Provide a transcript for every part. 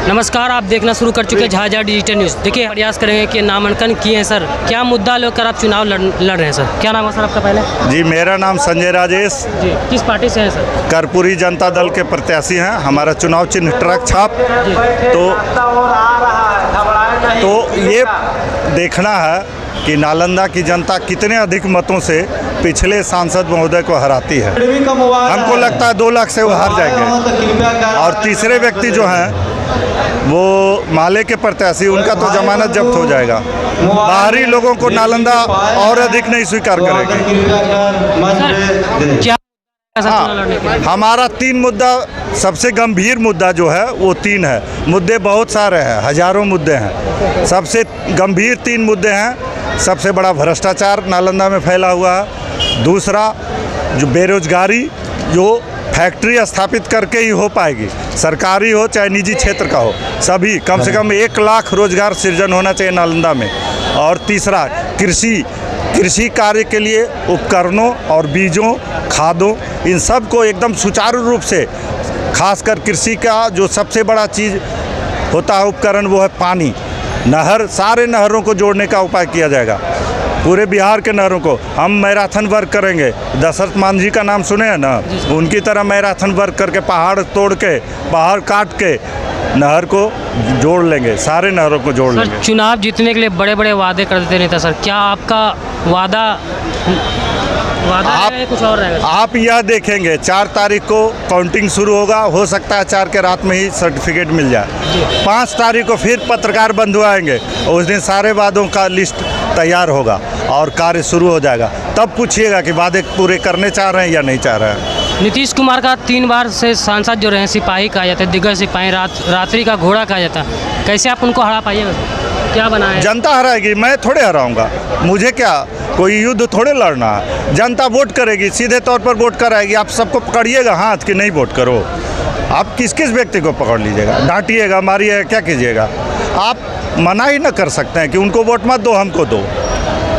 नमस्कार, आप देखना शुरू कर चुके हैं झाझा डिजिटल न्यूज़। देखिए, प्रयास करेंगे कि नामांकन किए हैं सर, क्या मुद्दा लेकर आप चुनाव लड़ रहे हैं सर? क्या नाम है सर आपका पहले? जी, मेरा नाम संजय राजेश जी, किस पार्टी से हैं सर? कर्पूरी जनता दल के प्रत्याशी हैं। हमारा चुनाव चिन्ह ट्रक छाप। तो ये देखना है कि नालंदा की जनता कितने अधिक मतों से पिछले सांसद महोदय को हराती है। हमको लगता है 2 लाख से वो हार जाएंगे। और तीसरे व्यक्ति जो हैं वो माले के प्रत्याशी, उनका तो जमानत जब्त हो जाएगा। बाहरी लोगों को नालंदा और अधिक नहीं स्वीकार करेगी। हाँ, हमारा 3 मुद्दा, सबसे गंभीर मुद्दा जो है वो 3 है। मुद्दे बहुत सारे हैं, हजारों मुद्दे हैं। सबसे गंभीर 3 मुद्दे हैं। सबसे बड़ा भ्रष्टाचार नालंदा में फैला हुआ है। दूसरा, जो बेरोजगारी, जो फैक्ट्री स्थापित करके ही हो पाएगी, सरकारी हो चाहे निजी क्षेत्र का हो, सभी कम से कम 1 लाख रोजगार सृजन होना चाहिए नालंदा में। और तीसरा, कृषि कार्य के लिए उपकरणों और बीजों, खादों, इन सब को एकदम सुचारू रूप से, खासकर कृषि का जो सबसे बड़ा चीज़ होता है उपकरण, वो है पानी। नहर, सारे नहरों को जोड़ने का उपाय किया जाएगा, पूरे बिहार के नहरों को। हम मैराथन वर्क करेंगे। दशरथ मान जी का नाम सुने हैं ना, उनकी तरह मैराथन वर्क करके पहाड़ तोड़ के, पहाड़ काट के नहर को जोड़ लेंगे, सारे नहरों को जोड़ लेंगे। चुनाव जीतने के लिए बड़े बड़े वादे कर देते नेता सर, क्या आपका वादा आप कुछ और रहेगा? आप यह देखेंगे 4 तारीख को काउंटिंग शुरू होगा। हो सकता है 4 के रात में ही सर्टिफिकेट मिल जाए। 5 तारीख को फिर पत्रकार बंधु आएंगे, उस दिन सारे वादों का लिस्ट तैयार होगा और कार्य शुरू हो जाएगा। तब पूछिएगा कि वादे पूरे करने चाह रहे हैं या नहीं चाह रहे हैं। नीतीश कुमार का 3 बार से सांसद जो रहे, सिपाही कहा जाता है, दिग्गज सिपाही, रात्रि का घोड़ा कहा जाता है। कैसे आप उनको हरा पाइएगा? क्या बनाए? जनता हराएगी, मैं थोड़े हराऊंगा। मुझे क्या, कोई युद्ध थोड़े लड़ना है। जनता वोट करेगी, सीधे तौर पर वोट कराएगी। आप सबको पकड़िएगा हाथ कि नहीं वोट करो। आप किस किस व्यक्ति को पकड़ लीजिएगा, डांटिएगा, मारिएगा, क्या कीजिएगा? आप मना ही न कर सकते हैं कि उनको वोट मत दो, हमको दो।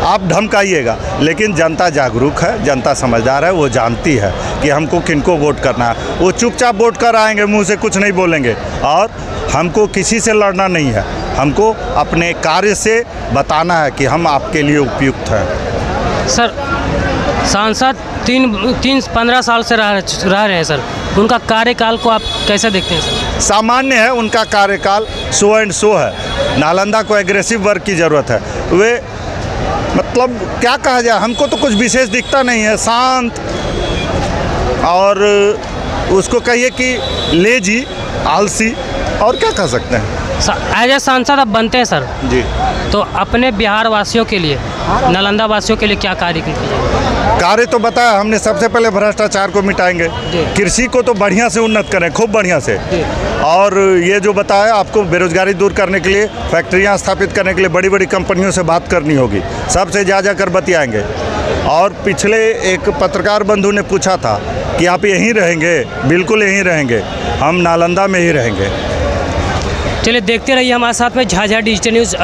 आप धमकाइएगा, लेकिन जनता जागरूक है, जनता समझदार है, वो जानती है कि हमको किनको वोट करना है। वो चुपचाप वोट कर आएंगे, मुंह से कुछ नहीं बोलेंगे। और हमको किसी से लड़ना नहीं है, हमको अपने कार्य से बताना है कि हम आपके लिए उपयुक्त हैं। सर, सांसद 15 साल से रह रहे हैं सर, उनका कार्यकाल को आप कैसे देखते हैं सर? सामान्य है उनका कार्यकाल, शो एंड शो है। नालंदा को एग्रेसिव वर्क की ज़रूरत है। वे मतलब क्या कहा जाए, हमको तो कुछ विशेष दिखता नहीं है, शांत, और उसको कहिए कि लेजी, आलसी, और क्या कह सकते हैं। एज ए सांसद आप बनते हैं सर जी, तो अपने बिहार वासियों के लिए, नालंदा वासियों के लिए क्या कार्य कीजिए? कार्य तो बताया हमने। सबसे पहले भ्रष्टाचार को मिटाएंगे, कृषि को तो बढ़िया से उन्नत करें, खूब बढ़िया से। और ये जो बताया आपको, बेरोजगारी दूर करने के लिए, फैक्ट्रियां स्थापित करने के लिए बड़ी बड़ी कंपनियों से बात करनी होगी, सबसे जा कर बतियाएंगे। और पिछले एक पत्रकार बंधु ने पूछा था कि आप यहीं रहेंगे? बिल्कुल यहीं रहेंगे, हम नालंदा में ही रहेंगे। चलिए, देखते रहिए हमारे साथ में झाझा डिजिटल न्यूज़।